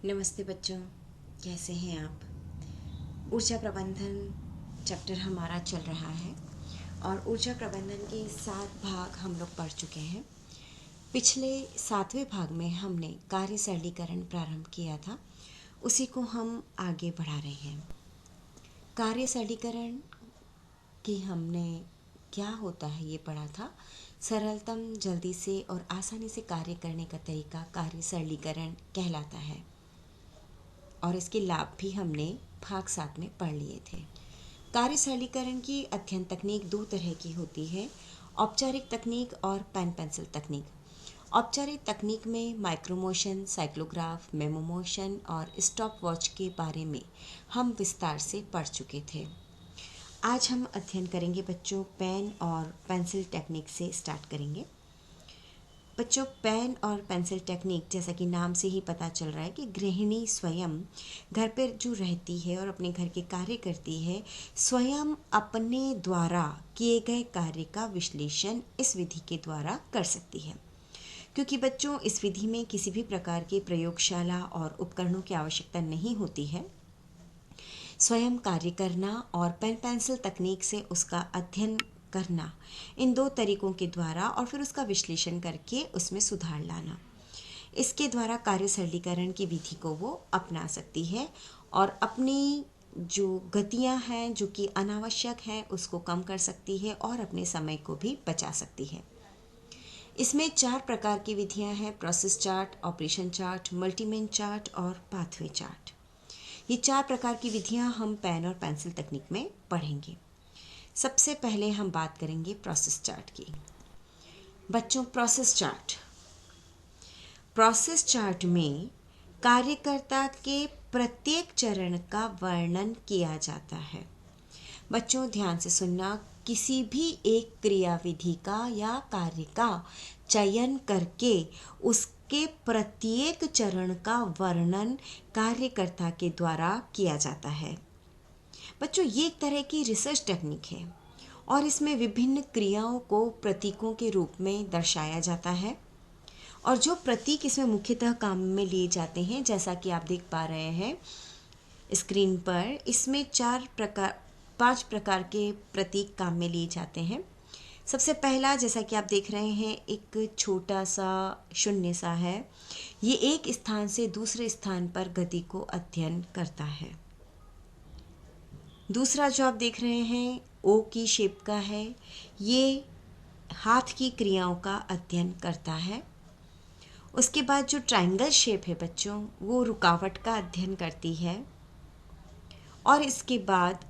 नमस्ते बच्चों, कैसे हैं आप। ऊर्जा प्रबंधन चैप्टर हमारा चल रहा है और ऊर्जा प्रबंधन के 7 भाग हम लोग पढ़ चुके हैं। पिछले 7वें भाग में हमने कार्य सरलीकरण प्रारंभ किया था, उसी को हम आगे बढ़ा रहे हैं। कार्य सरलीकरण की हमने क्या होता है ये पढ़ा था। सरलतम, जल्दी से और आसानी से कार्य करने का तरीका कार्य सरलीकरण कहलाता है और इसके लाभ भी हमने भाग 7 में पढ़ लिए थे। कार्य सरलीकरण की अध्ययन तकनीक 2 तरह की होती है, औपचारिक तकनीक और पेन पेंसिल तकनीक। औपचारिक तकनीक में माइक्रोमोशन, साइक्लोग्राफ, मेमोमोशन और स्टॉप वॉच के बारे में हम विस्तार से पढ़ चुके थे। आज हम अध्ययन करेंगे बच्चों, पेन और पेंसिल टेक्निक से स्टार्ट करेंगे। बच्चों, पेन और पेंसिल टेक्निक, जैसा कि नाम से ही पता चल रहा है कि गृहिणी स्वयं घर पर जो रहती है और अपने घर के कार्य करती है, स्वयं अपने द्वारा किए गए कार्य का विश्लेषण इस विधि के द्वारा कर सकती है। क्योंकि बच्चों, इस विधि में किसी भी प्रकार के प्रयोगशाला और उपकरणों की आवश्यकता नहीं होती है। स्वयं कार्य करना और पेन पेंसिल तकनीक से उसका अध्ययन करना, इन 2 तरीकों के द्वारा और फिर उसका विश्लेषण करके उसमें सुधार लाना, इसके द्वारा कार्य सरलीकरण की विधि को वो अपना सकती है और अपनी जो गतियां हैं जो कि अनावश्यक हैं उसको कम कर सकती है और अपने समय को भी बचा सकती है। इसमें 4 प्रकार की विधियां हैं: process chart, operation chart, multiman chart और पाथवे चार्ट। ये 4 प्रकार की विधियां हम पेन और पेंसिल तकनीक में पढ़ेंगे। सबसे पहले हम बात करेंगे प्रोसेस चार्ट की। बच्चों, प्रोसेस चार्ट में कार्यकर्ता के प्रत्येक चरण का वर्णन किया जाता है। बच्चों, ध्यान से सुनना, किसी भी एक क्रियाविधि का या कार्य का चयन करके उसके प्रत्येक चरण का वर्णन कार्यकर्ता के द्वारा किया जाता है। बच्चों, ये एक तरह की रिसर्च टेक्निक है और इसमें विभिन्न क्रियाओं को प्रतीकों के रूप में दर्शाया जाता है और जो प्रतीक इसमें मुख्यतः काम में लिए जाते हैं, जैसा कि आप देख पा रहे हैं स्क्रीन पर, इसमें 5 प्रकार के प्रतीक काम में लिए जाते हैं। सबसे पहला, जैसा कि आप देख रहे हैं, एक छोटा सा शून्य सा है। ये एक स्थान से दूसरे स्थान पर गति को अध्ययन करता है। दूसरा जो आप देख रहे हैं ओ की शेप का है, ये हाथ की क्रियाओं का अध्ययन करता है। उसके बाद जो ट्रायंगल शेप है बच्चों, वो रुकावट का अध्ययन करती है। और इसके बाद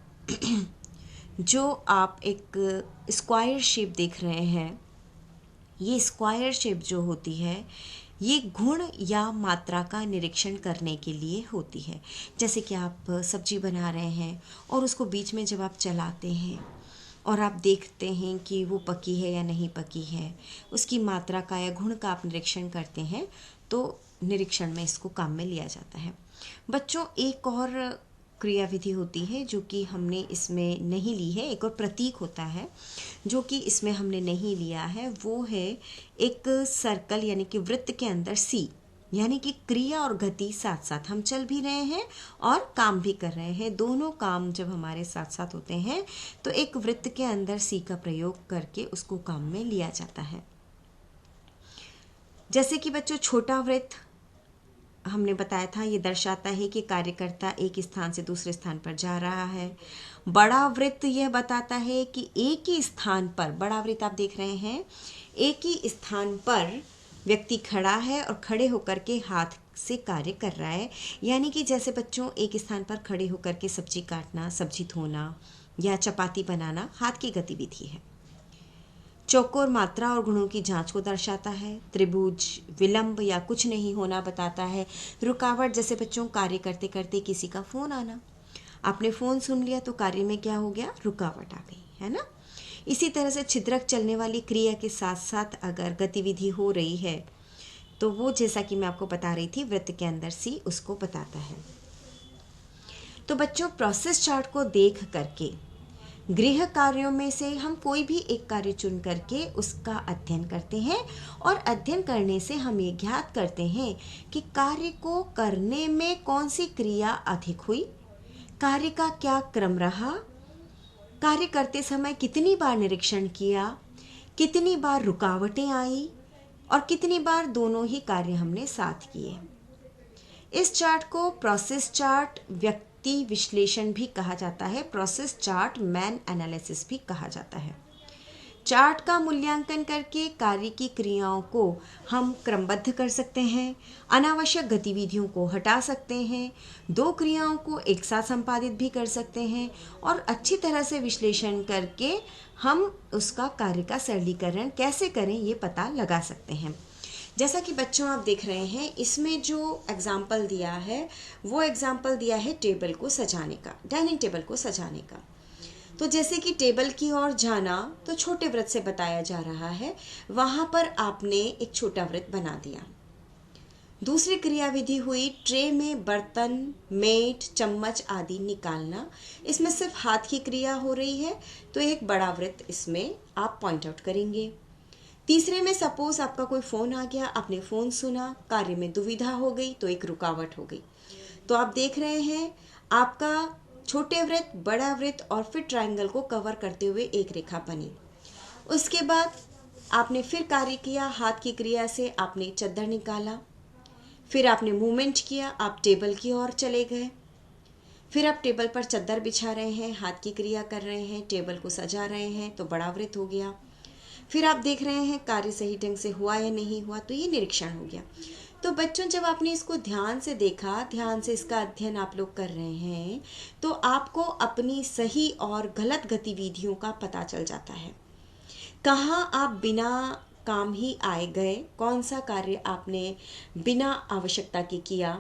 जो आप एक स्क्वायर शेप देख रहे हैं, ये स्क्वायर शेप जो होती है, ये गुण या मात्रा का निरीक्षण करने के लिए होती है। जैसे कि आप सब्जी बना रहे हैं और उसको बीच में जब आप चलाते हैं और आप देखते हैं कि वो पकी है या नहीं पकी है, उसकी मात्रा का या गुण का आप निरीक्षण करते हैं, तो निरीक्षण में इसको काम में लिया जाता है। बच्चों, एक और क्रियाविधि होती है जो कि हमने इसमें नहीं ली है, एक और प्रतीक होता है जो कि इसमें हमने नहीं लिया है, वो है एक सर्कल यानी कि वृत्त के अंदर सी, यानी कि क्रिया और गति साथ साथ, हम चल भी रहे हैं और काम भी कर रहे हैं। दोनों काम जब हमारे साथ साथ होते हैं तो एक वृत्त के अंदर सी का प्रयोग करके उसको काम में लिया जाता है। जैसे कि बच्चों, छोटा वृत्त हमने बताया था, ये दर्शाता है कि कार्यकर्ता एक स्थान से दूसरे स्थान पर जा रहा है। बड़ा वृत्त यह बताता है कि एक ही स्थान पर, बड़ा वृत्त आप देख रहे हैं, एक ही स्थान पर व्यक्ति खड़ा है और खड़े होकर के हाथ से कार्य कर रहा है। यानी कि जैसे बच्चों, एक स्थान पर खड़े होकर के सब्जी काटना, सब्जी धोना या चपाती बनाना हाथ की गतिविधि है। चौकोर मात्रा और गुणों की जांच को दर्शाता है। त्रिभुज विलंब या कुछ नहीं होना बताता है। रुकावट, जैसे बच्चों कार्य करते करते किसी का फ़ोन आना, आपने फ़ोन सुन लिया तो कार्य में क्या हो गया, रुकावट आ गई, है ना। इसी तरह से छिद्रक चलने वाली क्रिया के साथ साथ अगर गतिविधि हो रही है तो वो, जैसा कि मैं आपको बता रही थी, वृत्त के अंदर सी उसको बताता है। तो बच्चों, प्रोसेस चार्ट को देख करके गृह कार्यों में से हम कोई भी एक कार्य चुन करके उसका अध्ययन करते हैं और अध्ययन करने से हम ये ज्ञात करते हैं कि कार्य को करने में कौन सी क्रिया अधिक हुई, कार्य का क्या क्रम रहा, कार्य करते समय कितनी बार निरीक्षण किया, कितनी बार रुकावटें आई और कितनी बार दोनों ही कार्य हमने साथ किए। इस चार्ट को प्रोसेस चार्ट, व्यक्ति विश्लेषण भी कहा जाता है। प्रोसेस चार्ट, मैन एनालिसिस भी कहा जाता है। चार्ट का मूल्यांकन करके कार्य की क्रियाओं को हम क्रमबद्ध कर सकते हैं, अनावश्यक गतिविधियों को हटा सकते हैं, दो क्रियाओं को एक साथ संपादित भी कर सकते हैं और अच्छी तरह से विश्लेषण करके हम उसका कार्य का सरलीकरण कैसे करें ये पता लगा सकते हैं। जैसा कि बच्चों आप देख रहे हैं, इसमें जो एग्जाम्पल दिया है वो एग्जाम्पल दिया है टेबल को सजाने का, डाइनिंग टेबल को सजाने का। तो जैसे कि टेबल की ओर जाना तो छोटे वृत्त से बताया जा रहा है, वहाँ पर आपने एक छोटा वृत्त बना दिया। दूसरी क्रियाविधि हुई ट्रे में बर्तन, मेट, चम्मच आदि निकालना। इसमें सिर्फ हाथ की क्रिया हो रही है तो एक बड़ा वृत्त इसमें आप पॉइंट आउट करेंगे। तीसरे में सपोज आपका कोई फ़ोन आ गया, आपने फ़ोन सुना, कार्य में दुविधा हो गई तो एक रुकावट हो गई। तो आप देख रहे हैं आपका छोटे वृत्त, बड़ा वृत्त और फिर ट्रायंगल को कवर करते हुए एक रेखा बनी। उसके बाद आपने फिर कार्य किया, हाथ की क्रिया से आपने चद्दर निकाला, फिर आपने मूवमेंट किया, आप टेबल की ओर चले गए, फिर आप टेबल पर चद्दर बिछा रहे हैं, हाथ की क्रिया कर रहे हैं, टेबल को सजा रहे हैं तो बड़ा वृत्त हो गया। फिर आप देख रहे हैं कार्य सही ढंग से हुआ या नहीं हुआ तो ये निरीक्षण हो गया। तो बच्चों जब आपने इसको ध्यान से देखा, ध्यान से इसका अध्ययन आप लोग कर रहे हैं तो आपको अपनी सही और गलत गतिविधियों का पता चल जाता है। कहाँ आप बिना काम ही आए गए, कौन सा कार्य आपने बिना आवश्यकता के किया,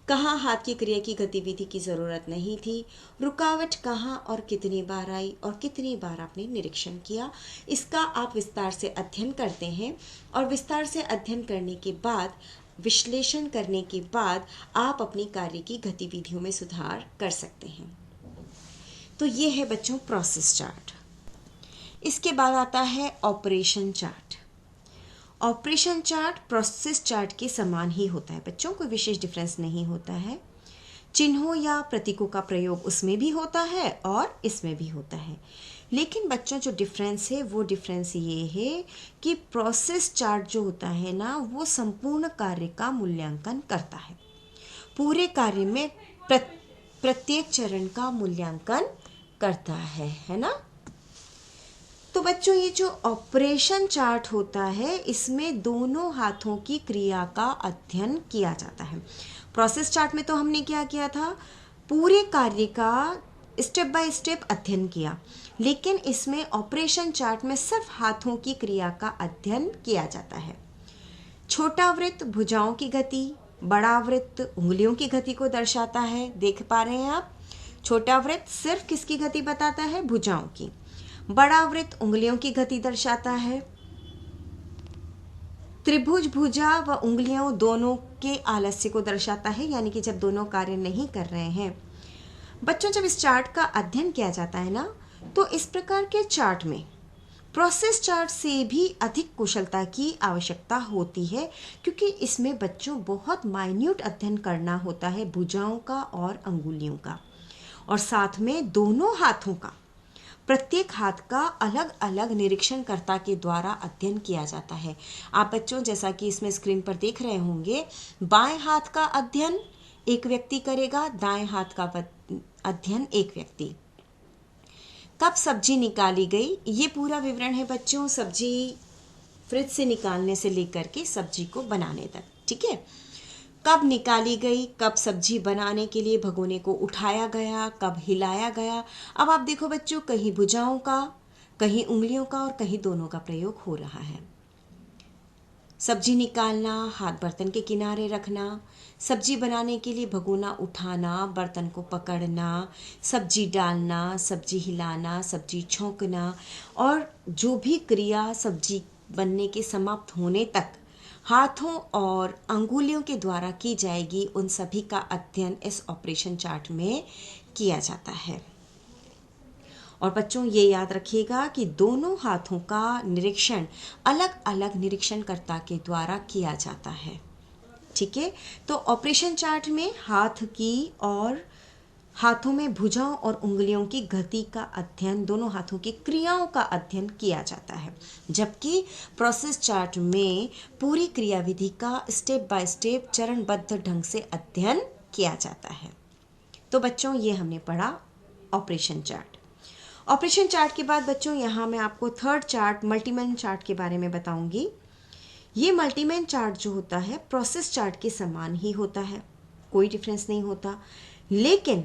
कहाँ हाथ की क्रिया की गतिविधि की ज़रूरत नहीं थी, रुकावट कहाँ और कितनी बार आई और कितनी बार आपने निरीक्षण किया, इसका आप विस्तार से अध्ययन करते हैं। और विस्तार से अध्ययन करने के बाद, विश्लेषण करने के बाद आप अपनी कार्य की गतिविधियों में सुधार कर सकते हैं। तो ये है बच्चों प्रोसेस चार्ट। इसके बाद आता है operation chart. Operation chart process chart के समान ही होता है बच्चों, कोई विशेष डिफरेंस नहीं होता है। चिन्हों या प्रतीकों का प्रयोग उसमें भी होता है और इसमें भी होता है, लेकिन बच्चों जो डिफरेंस है वो डिफरेंस ये है कि प्रोसेस चार्ट जो होता है ना, वो संपूर्ण कार्य का मूल्यांकन करता है, पूरे कार्य में प्रत्येक चरण का मूल्यांकन करता है ना। तो बच्चों ये जो ऑपरेशन चार्ट होता है इसमें दोनों हाथों की क्रिया का अध्ययन किया जाता है। प्रोसेस चार्ट में तो हमने क्या किया था, पूरे कार्य का स्टेप बाय स्टेप अध्ययन किया, लेकिन इसमें ऑपरेशन चार्ट में सिर्फ हाथों की क्रिया का अध्ययन किया जाता है। छोटा वृत्त भुजाओं की गति, बड़ा वृत्त उंगलियों की गति को दर्शाता है। देख पा रहे हैं आप, छोटा वृत्त सिर्फ किसकी गति बताता है, भुजाओं की। बड़ा वृत्त उंगलियों की गति दर्शाता है। त्रिभुज भुजा व उंगलियों दोनों के आलस्य को दर्शाता है, यानी कि जब दोनों कार्य नहीं कर रहे हैं। बच्चों जब इस चार्ट का अध्ययन किया जाता है ना, तो इस प्रकार के चार्ट में प्रोसेस चार्ट से भी अधिक कुशलता की आवश्यकता होती है, क्योंकि इसमें बच्चों बहुत माइन्यूट अध्ययन करना होता है भुजाओं का और अंगुलियों का, और साथ में दोनों हाथों का, प्रत्येक हाथ का अलग अलग निरीक्षणकर्ता के द्वारा अध्ययन किया जाता है। आप बच्चों जैसा कि इसमें स्क्रीन पर देख रहे होंगे, बाएं हाथ का अध्ययन एक व्यक्ति करेगा, दाएं हाथ का अध्ययन एक व्यक्ति। कब सब्जी निकाली गई ये पूरा विवरण है बच्चों, सब्जी फ्रिज से निकालने से लेकर के सब्जी को बनाने तक, ठीक है। कब निकाली गई, कब सब्जी बनाने के लिए भगोने को उठाया गया, कब हिलाया गया। अब आप देखो बच्चों, कहीं भुजाओं का, कहीं उंगलियों का और कहीं दोनों का प्रयोग हो रहा है। सब्जी निकालना, हाथ बर्तन के किनारे रखना, सब्जी बनाने के लिए भगोना उठाना, बर्तन को पकड़ना, सब्जी डालना, सब्जी हिलाना, सब्जी छौंकना, और जो भी क्रिया सब्जी बनने के समाप्त होने तक हाथों और अंगुलियों के द्वारा की जाएगी, उन सभी का अध्ययन इस ऑपरेशन चार्ट में किया जाता है। और बच्चों ये याद रखिएगा कि दोनों हाथों का निरीक्षण अलग अलग निरीक्षणकर्ता के द्वारा किया जाता है। ठीक है, तो ऑपरेशन चार्ट में हाथ की और हाथों में भुजाओं और उंगलियों की गति का अध्ययन, दोनों हाथों की क्रियाओं का अध्ययन किया जाता है, जबकि प्रोसेस चार्ट में पूरी क्रियाविधि का स्टेप बाय स्टेप चरणबद्ध ढंग से अध्ययन किया जाता है। तो बच्चों ये हमने पढ़ा ऑपरेशन चार्ट। ऑपरेशन चार्ट के बाद बच्चों यहाँ मैं आपको थर्ड चार्ट मल्टीमैन चार्ट के बारे में बताऊंगी। ये मल्टीमैन चार्ट जो होता है प्रोसेस चार्ट के समान ही होता है, कोई डिफरेंस नहीं होता, लेकिन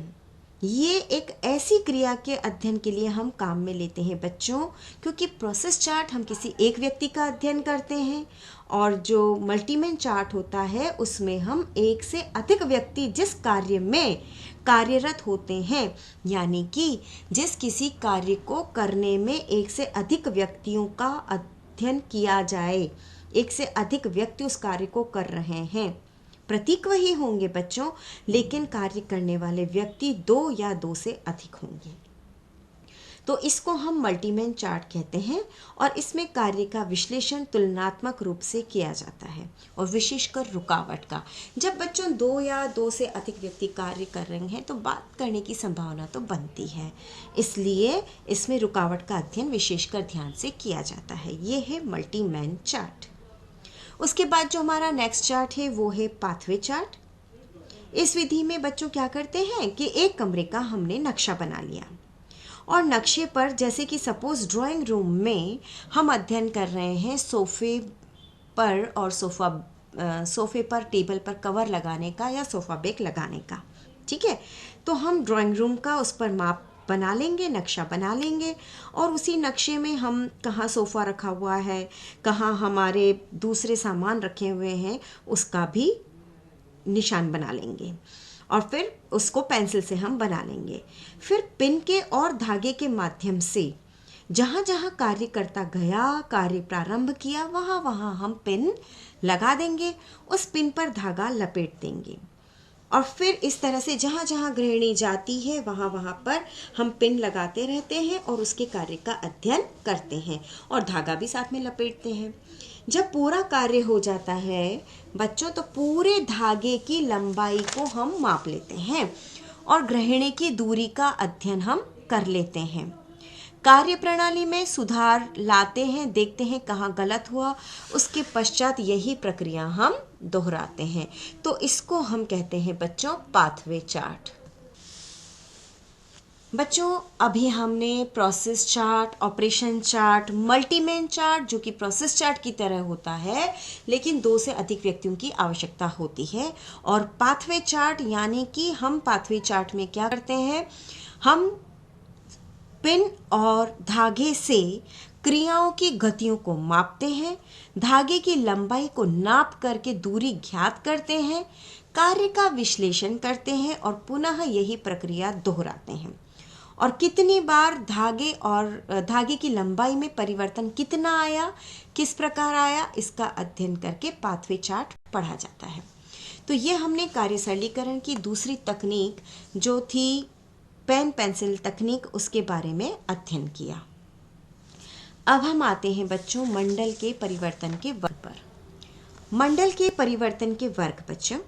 ये एक ऐसी क्रिया के अध्ययन के लिए हम काम में लेते हैं बच्चों, क्योंकि प्रोसेस चार्ट हम किसी एक व्यक्ति का अध्ययन करते हैं और जो मल्टीमैन चार्ट होता है उसमें हम एक से अधिक व्यक्ति जिस कार्य में कार्यरत होते हैं, यानी कि जिस किसी कार्य को करने में एक से अधिक व्यक्तियों का अध्ययन किया जाए, एक से अधिक व्यक्ति उस कार्य को कर रहे हैं। प्रतीक वही होंगे बच्चों, लेकिन कार्य करने वाले व्यक्ति 2 या 2 से अधिक होंगे। तो इसको हम मल्टीमैन चार्ट कहते हैं और इसमें कार्य का विश्लेषण तुलनात्मक रूप से किया जाता है और विशेषकर रुकावट का। जब बच्चों 2 या 2 से अधिक व्यक्ति कार्य कर रहे हैं तो बात करने की संभावना तो बनती है, इसलिए इसमें रुकावट का अध्ययन विशेषकर ध्यान से किया जाता है। ये है मल्टीमैन चार्ट। उसके बाद जो हमारा नेक्स्ट चार्ट है वो है पाथवे चार्ट। इस विधि में बच्चों क्या करते हैं कि एक कमरे का हमने नक्शा बना लिया और नक्शे पर, जैसे कि सपोज ड्राइंग रूम में हम अध्ययन कर रहे हैं सोफे पर और सोफे पर टेबल पर कवर लगाने का या सोफा बेग लगाने का। ठीक है, तो हम ड्राइंग रूम का उस पर माप बना लेंगे, नक्शा बना लेंगे और उसी नक्शे में हम कहाँ सोफ़ा रखा हुआ है, कहाँ हमारे दूसरे सामान रखे हुए हैं, उसका भी निशान बना लेंगे और फिर उसको पेंसिल से हम बना लेंगे। फिर पिन के और धागे के माध्यम से जहाँ जहाँ कार्यकर्ता गया, कार्य प्रारंभ किया, वहाँ वहाँ हम पिन लगा देंगे, उस पिन पर धागा लपेट देंगे और फिर इस तरह से जहाँ जहाँ गृहिणी जाती है वहाँ वहाँ पर हम पिन लगाते रहते हैं और उसके कार्य का अध्ययन करते हैं और धागा भी साथ में लपेटते हैं। जब पूरा कार्य हो जाता है बच्चों तो पूरे धागे की लंबाई को हम माप लेते हैं और गृहिणी की दूरी का अध्ययन हम कर लेते हैं। कार्य प्रणाली में सुधार लाते हैं, देखते हैं कहाँ गलत हुआ, उसके पश्चात यही प्रक्रिया हम दोहराते हैं। तो इसको हम कहते हैं बच्चों पाथवे चार्ट। बच्चों अभी हमने process chart, operation chart, multiman chart जो कि प्रोसेस चार्ट की तरह होता है लेकिन 2 से अधिक व्यक्तियों की आवश्यकता होती है, और पाथवे चार्ट यानी कि हम पाथवे चार्ट में क्या करते हैं, हम पिन और धागे से क्रियाओं की गतियों को मापते हैं, धागे की लंबाई को नाप करके दूरी ज्ञात करते हैं, कार्य का विश्लेषण करते हैं और पुनः यही प्रक्रिया दोहराते हैं। और कितनी बार धागे की लंबाई में परिवर्तन कितना आया, किस प्रकार आया, इसका अध्ययन करके पाथवे चार्ट पढ़ा जाता है। तो ये हमने कार्य सरलीकरण की दूसरी तकनीक जो थी पेन पेंसिल तकनीक, उसके बारे में अध्ययन किया। अब हम आते हैं बच्चों मंडल के परिवर्तन के वर्ग पर। मंडल के परिवर्तन के वर्ग बच्चों,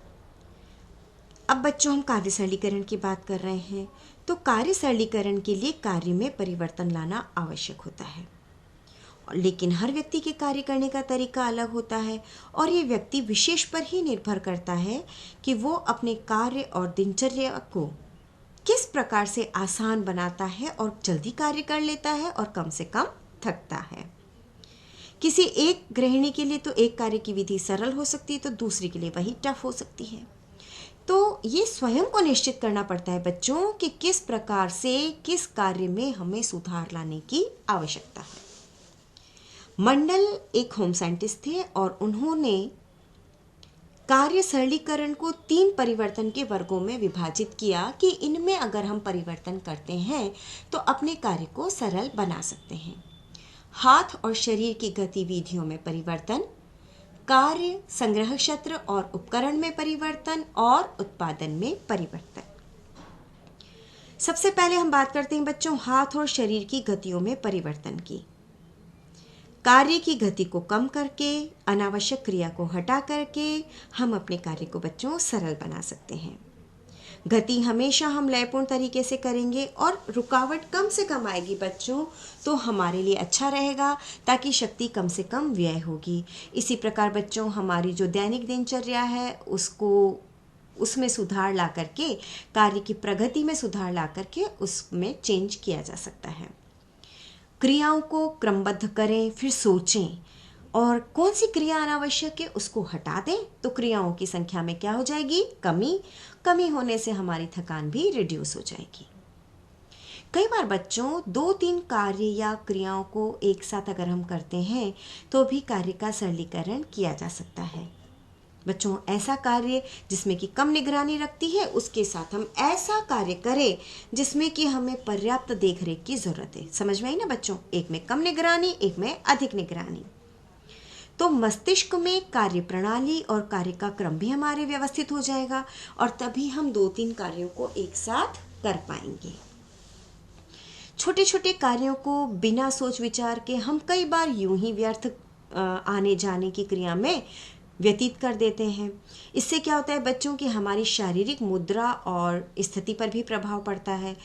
अब बच्चों हम कार्य सरलीकरण की बात कर रहे हैं, तो कार्य सरलीकरण के लिए कार्य में परिवर्तन लाना आवश्यक होता है, लेकिन हर व्यक्ति के कार्य करने का तरीका अलग होता है और ये व्यक्ति विशेष पर ही निर्भर करता है कि वो अपने कार्य और दिनचर्या को किस प्रकार से आसान बनाता है और जल्दी कार्य कर लेता है और कम से कम थकता है। किसी एक गृहिणी के लिए तो एक कार्य की विधि सरल हो सकती है तो दूसरी के लिए वही टफ हो सकती है। तो ये स्वयं को निश्चित करना पड़ता है बच्चों कि किस प्रकार से किस कार्य में हमें सुधार लाने की आवश्यकता है। मंडल एक होम साइंटिस्ट थे और उन्होंने कार्य सरलीकरण को 3 परिवर्तन के वर्गों में विभाजित किया कि इनमें अगर हम परिवर्तन करते हैं तो अपने कार्य को सरल बना सकते हैं। हाथ और शरीर की गतिविधियों में परिवर्तन, कार्य संग्रह क्षेत्र और उपकरण में परिवर्तन और उत्पादन में परिवर्तन। सबसे पहले हम बात करते हैं बच्चों हाथ और शरीर की गतियों में परिवर्तन की। कार्य की गति को कम करके, अनावश्यक क्रिया को हटा करके हम अपने कार्य को बच्चों सरल बना सकते हैं। गति हमेशा हम लयपूर्ण तरीके से करेंगे और रुकावट कम से कम आएगी बच्चों, तो हमारे लिए अच्छा रहेगा, ताकि शक्ति कम से कम व्यय होगी। इसी प्रकार बच्चों हमारी जो दैनिक दिनचर्या है उसमें सुधार ला करके, कार्य की प्रगति में सुधार ला करके उसमें चेंज किया जा सकता है। क्रियाओं को क्रमबद्ध करें, फिर सोचें और कौन सी क्रिया अनावश्यक है उसको हटा दें, तो क्रियाओं की संख्या में क्या हो जाएगी? कमी होने से हमारी थकान भी रिड्यूस हो जाएगी। कई बार बच्चों 2-3 कार्य या क्रियाओं को एक साथ अगर हम करते हैं तो भी कार्य का सरलीकरण किया जा सकता है। बच्चों ऐसा कार्य जिसमें कि कम निगरानी रखती है, उसके साथ हम ऐसा कार्य करें जिसमें कि हमें पर्याप्त देखरेख की जरूरत है। समझ में आई ना बच्चों? एक में कम निगरानी, एक में अधिक निगरानी। तो मस्तिष्क में कार्य प्रणाली और कार्य का क्रम भी हमारे व्यवस्थित हो जाएगा और तभी हम 2-3 कार्यों को एक साथ कर पाएंगे। छोटे छोटे कार्यों को बिना सोच विचार के हम कई बार यूं ही व्यर्थ आने जाने की क्रिया में व्यतीत कर देते हैं। इससे क्या होता है बच्चों की हमारी शारीरिक मुद्रा और स्थिति पर भी प्रभाव पड़ता है।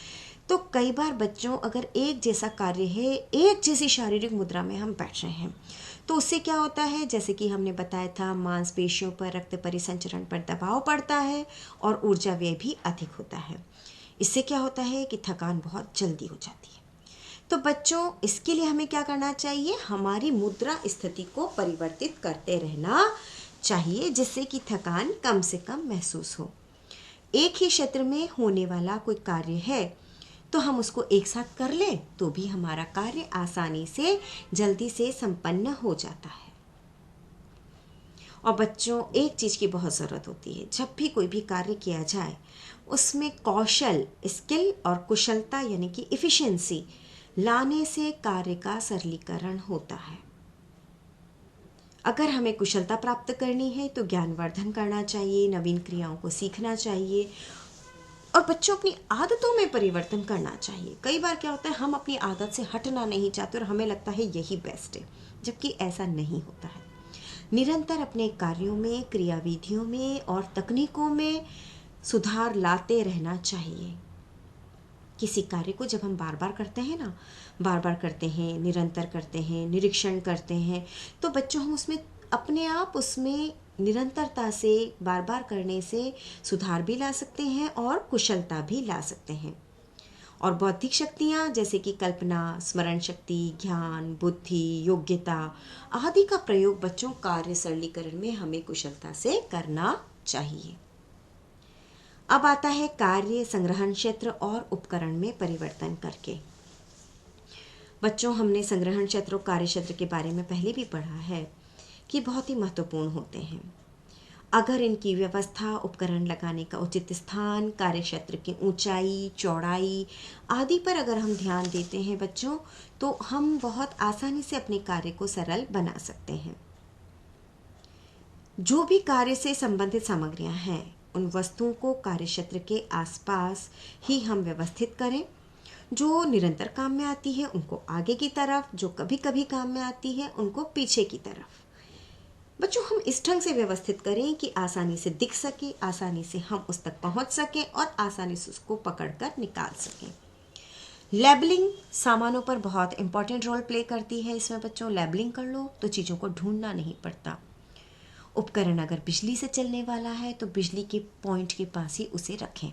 तो कई बार बच्चों अगर एक जैसा कार्य है, एक जैसी शारीरिक मुद्रा में हम बैठ रहे हैं, तो उससे क्या होता है, जैसे कि हमने बताया था, मांसपेशियों पर, रक्त परिसंचरण पर दबाव पड़ता है और ऊर्जा व्यय भी अधिक होता है। इससे क्या होता है कि थकान बहुत जल्दी हो जाती है। तो बच्चों इसके लिए हमें क्या करना चाहिए? हमारी मुद्रा स्थिति को परिवर्तित करते रहना चाहिए, जिससे कि थकान कम से कम महसूस हो। एक ही क्षेत्र में होने वाला कोई कार्य है तो हम उसको एक साथ कर लें तो भी हमारा कार्य आसानी से जल्दी से संपन्न हो जाता है। और बच्चों एक चीज़ की बहुत ज़रूरत होती है, जब भी कोई भी कार्य किया जाए उसमें कौशल, स्किल और कुशलता यानी कि इफ़िशिएंसी लाने से कार्य का सरलीकरण होता है। अगर हमें कुशलता प्राप्त करनी है तो ज्ञानवर्धन करना चाहिए, नवीन क्रियाओं को सीखना चाहिए और बच्चों अपनी आदतों में परिवर्तन करना चाहिए। कई बार क्या होता है, हम अपनी आदत से हटना नहीं चाहते और हमें लगता है यही बेस्ट है, जबकि ऐसा नहीं होता है। निरंतर अपने कार्यों में, क्रियाविधियों में और तकनीकों में सुधार लाते रहना चाहिए। किसी कार्य को जब हम बार बार करते हैं ना, बार बार करते हैं, निरंतर करते हैं, निरीक्षण करते हैं, तो बच्चों हम उसमें अपने आप उसमें निरंतरता से बार बार करने से सुधार भी ला सकते हैं और कुशलता भी ला सकते हैं। और बौद्धिक शक्तियाँ जैसे कि कल्पना, स्मरण शक्ति, ज्ञान, बुद्धि, योग्यता आदि का प्रयोग बच्चों कार्य सरलीकरण में हमें कुशलता से करना चाहिए। अब आता है कार्य संग्रहण क्षेत्र और उपकरण में परिवर्तन करके। बच्चों हमने संग्रहण क्षेत्र और कार्य क्षेत्र के बारे में पहले भी पढ़ा है कि बहुत ही महत्वपूर्ण होते हैं। अगर इनकी व्यवस्था, उपकरण लगाने का उचित स्थान, कार्य क्षेत्र की ऊंचाई, चौड़ाई आदि पर अगर हम ध्यान देते हैं बच्चों, तो हम बहुत आसानी से अपने कार्य को सरल बना सकते हैं। जो भी कार्य से संबंधित सामग्रियां हैं, उन वस्तुओं को कार्य क्षेत्र के आसपास ही हम व्यवस्थित करें। जो निरंतर काम में आती है उनको आगे की तरफ, जो कभी कभी काम में आती है उनको पीछे की तरफ। बच्चों हम इस ढंग से व्यवस्थित करें कि आसानी से दिख सके, आसानी से हम उस तक पहुंच सकें और आसानी से उसको पकड़कर निकाल सकें। लेबलिंग सामानों पर बहुत इंपॉर्टेंट रोल प्ले करती है। इसमें बच्चों लेबलिंग कर लो तो चीज़ों को ढूंढना नहीं पड़ता। उपकरण अगर बिजली से चलने वाला है तो बिजली के पॉइंट के पास ही उसे रखें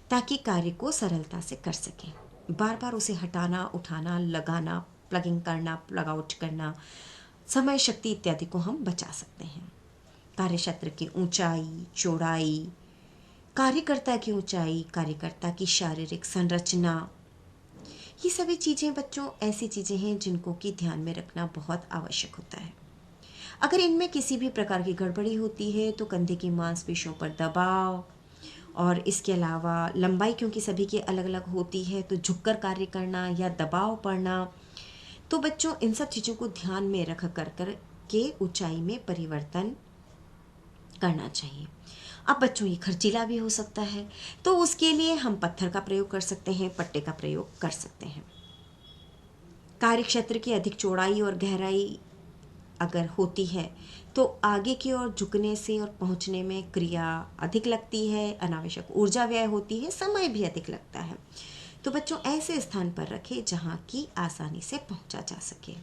ताकि कार्य को सरलता से कर सकें। बार बार उसे हटाना, उठाना, लगाना, प्लगिंग करना, प्लग आउट करना, समय, शक्ति इत्यादि को हम बचा सकते हैं। कार्य क्षेत्र की ऊंचाई, चौड़ाई, कार्यकर्ता की ऊंचाई, कार्यकर्ता की शारीरिक संरचना, ये सभी चीज़ें बच्चों ऐसी चीज़ें हैं जिनको कि ध्यान में रखना बहुत आवश्यक होता है। अगर इनमें किसी भी प्रकार की गड़बड़ी होती है तो कंधे की मांसपेशियों पर दबाव और इसके अलावा लंबाई क्योंकि सभी की अलग अलग होती है तो झुककर कार्य करना या दबाव पड़ना, तो बच्चों इन सब चीज़ों को ध्यान में रख कर के ऊंचाई में परिवर्तन करना चाहिए। अब बच्चों ये खर्चीला भी हो सकता है, तो उसके लिए हम पत्थर का प्रयोग कर सकते हैं, पट्टे का प्रयोग कर सकते हैं। कार्यक्षेत्र की अधिक चौड़ाई और गहराई अगर होती है तो आगे की ओर झुकने से और पहुंचने में क्रिया अधिक लगती है, अनावश्यक ऊर्जा व्यय होती है, समय भी अधिक लगता है। तो बच्चों ऐसे स्थान पर रखें जहां की आसानी से पहुंचा जा सके।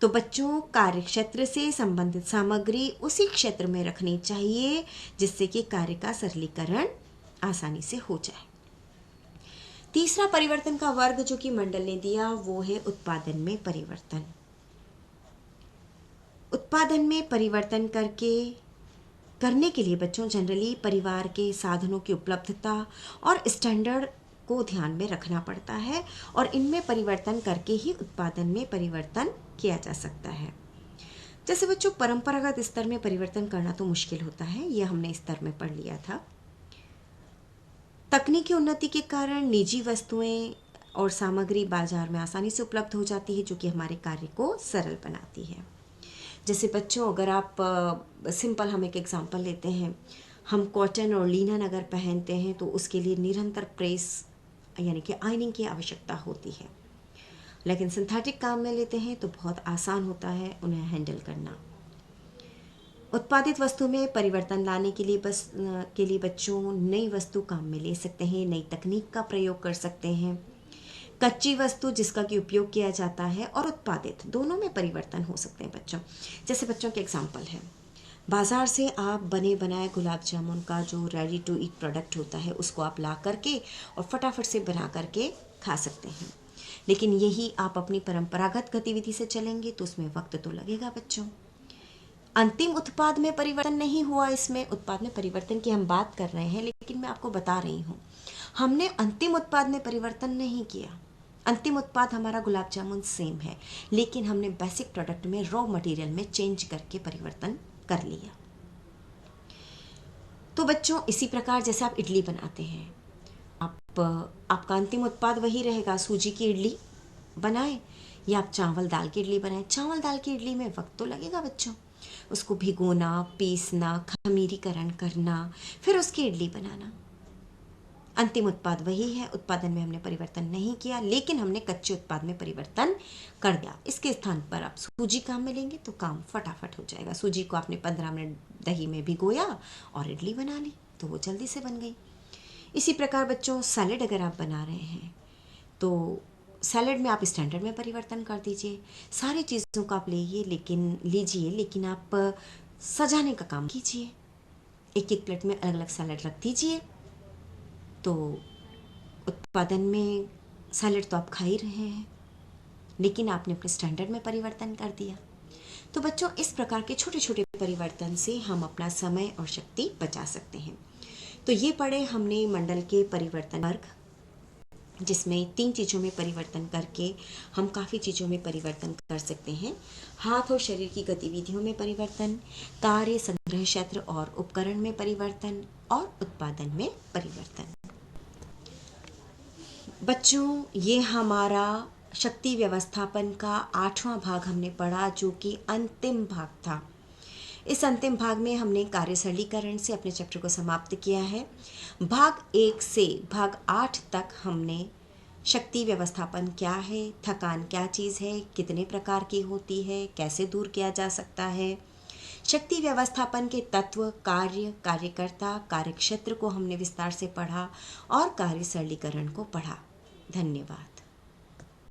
तो बच्चों कार्यक्षेत्र से संबंधित सामग्री उसी क्षेत्र में रखनी चाहिए जिससे कि कार्य का सरलीकरण आसानी से हो जाए। तीसरा परिवर्तन का वर्ग जो कि मंडल ने दिया वो है उत्पादन में परिवर्तन। उत्पादन में परिवर्तन करने के लिए बच्चों जनरली परिवार के साधनों की उपलब्धता और स्टैंडर्ड को ध्यान में रखना पड़ता है और इनमें परिवर्तन करके ही उत्पादन में परिवर्तन किया जा सकता है। जैसे बच्चों परंपरागत स्तर में परिवर्तन करना तो मुश्किल होता है, यह हमने स्तर में पढ़ लिया था। तकनीकी उन्नति के कारण निजी वस्तुएं और सामग्री बाजार में आसानी से उपलब्ध हो जाती है जो कि हमारे कार्य को सरल बनाती है। जैसे बच्चों अगर आप सिंपल हम एक एग्जांपल लेते हैं, हम कॉटन और लिनन अगर पहनते हैं तो उसके लिए निरंतर प्रेस यानी कि आयनिंग की आवश्यकता होती है, लेकिन सिंथेटिक काम में लेते हैं तो बहुत आसान होता है उन्हें हैंडल करना। उत्पादित वस्तु में परिवर्तन लाने के लिए बच्चों नई वस्तु काम में ले सकते हैं, नई तकनीक का प्रयोग कर सकते हैं। कच्ची वस्तु जिसका कि उपयोग किया जाता है और उत्पादित दोनों में परिवर्तन हो सकते हैं बच्चों। जैसे बच्चों के एग्जांपल है, बाज़ार से आप बने बनाए गुलाब जामुन का जो रेडी टू ईट प्रोडक्ट होता है उसको आप ला करके और फटाफट से बना करके खा सकते हैं, लेकिन यही आप अपनी परंपरागत गतिविधि से चलेंगे तो उसमें वक्त तो लगेगा बच्चों। अंतिम उत्पाद में परिवर्तन नहीं हुआ, इसमें उत्पाद में परिवर्तन की हम बात कर रहे हैं, लेकिन मैं आपको बता रही हूँ हमने अंतिम उत्पाद में परिवर्तन नहीं किया। अंतिम उत्पाद हमारा गुलाब जामुन सेम है, लेकिन हमने बेसिक प्रोडक्ट में रॉ मटेरियल में चेंज करके परिवर्तन कर लिया। तो बच्चों इसी प्रकार जैसे आप इडली बनाते हैं, आपका अंतिम उत्पाद वही रहेगा, सूजी की इडली बनाएं या आप चावल दाल की इडली बनाएं। चावल दाल की इडली में वक्त तो लगेगा बच्चों, उसको भिगोना, पीसना, खमीरीकरण करना, फिर उसकी इडली बनाना। अंतिम उत्पाद वही है, उत्पादन में हमने परिवर्तन नहीं किया, लेकिन हमने कच्चे उत्पाद में परिवर्तन कर दिया। इसके स्थान पर आप सूजी काम में लेंगे तो काम फटाफट हो जाएगा। सूजी को आपने 15 मिनट दही में भिगोया और इडली बना ली तो वो जल्दी से बन गई। इसी प्रकार बच्चों सैलेड अगर आप बना रहे हैं तो सैलेड में आप स्टैंडर्ड में परिवर्तन कर दीजिए। सारी चीज़ों को आप लीजिए, लेकिन आप सजाने का काम कीजिए। एक एक प्लेट में अलग अलग सैलेड रख दीजिए, तो उत्पादन में सैलेड तो आप खा ही रहे हैं, लेकिन आपने अपने स्टैंडर्ड में परिवर्तन कर दिया। तो बच्चों इस प्रकार के छोटे छोटे परिवर्तन से हम अपना समय और शक्ति बचा सकते हैं। तो ये पढ़े हमने मंडल के परिवर्तन वर्ग, जिसमें 3 चीज़ों में परिवर्तन करके हम काफ़ी चीज़ों में परिवर्तन कर सकते हैं। हाथ और शरीर की गतिविधियों में परिवर्तन, कार्य संग्रह क्षेत्र और उपकरण में परिवर्तन और उत्पादन में परिवर्तन। बच्चों ये हमारा शक्ति व्यवस्थापन का 8वां भाग हमने पढ़ा, जो कि अंतिम भाग था। इस अंतिम भाग में हमने कार्य सरलीकरण से अपने चैप्टर को समाप्त किया है। भाग 1 से भाग 8 तक हमने शक्ति व्यवस्थापन क्या है, थकान क्या चीज़ है, कितने प्रकार की होती है, कैसे दूर किया जा सकता है, शक्ति व्यवस्थापन के तत्व, कार्य, कार्यकर्ता, कार्यक्षेत्र को हमने विस्तार से पढ़ा और कार्य सरलीकरण को पढ़ा। धन्यवाद।